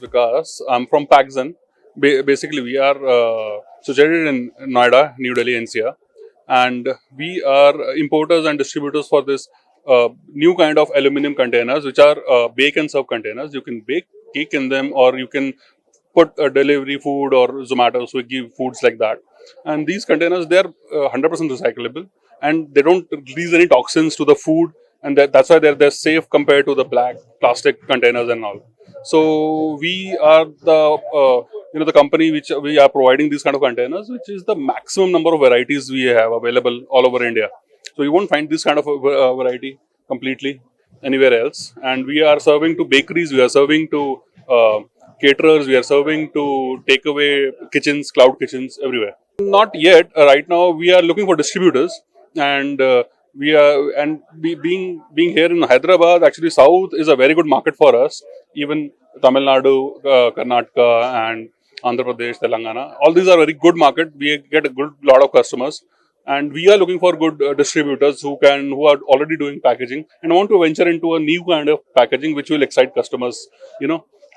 Vikas. I'm from Paczen. Basically, we are situated in Noida, New Delhi, NCR, and we are importers and distributors for this new kind of aluminium containers, which are bake and serve containers. You can bake cake in them, or you can put delivery food or Zomato, Swiggy foods like that. And these containers, they're 100% recyclable, and they don't release any toxins to the food, and that's why they're safe compared to the black plastic containers and all. So we are the company which we are providing these kind of containers, which is the maximum number of varieties we have available all over India. So you won't find this kind of variety completely anywhere else. And we are serving to bakeries, we are serving to caterers, we are serving to takeaway kitchens, cloud kitchens, everywhere. Not yet. Right now, we are looking for distributors, and being here in Hyderabad, actually, South is a very good market for us. Even Tamil Nadu, Karnataka, and Andhra Pradesh, Telangana, all these are very good market. We get a good lot of customers, and we are looking for good distributors who are already doing packaging and want to venture into a new kind of packaging which will excite customers,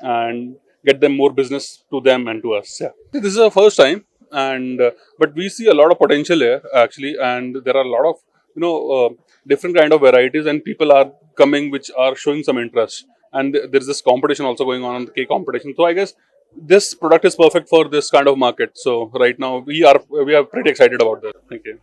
and get them more business to them and to us. Yeah, this is our first time, and but we see a lot of potential here actually, and there are a lot of different kind of varieties, and people are coming which are showing some interest, and there's this competition also going on the cake competition. So I guess this product is perfect for this kind of market. So right now we are pretty excited about that. Thank you.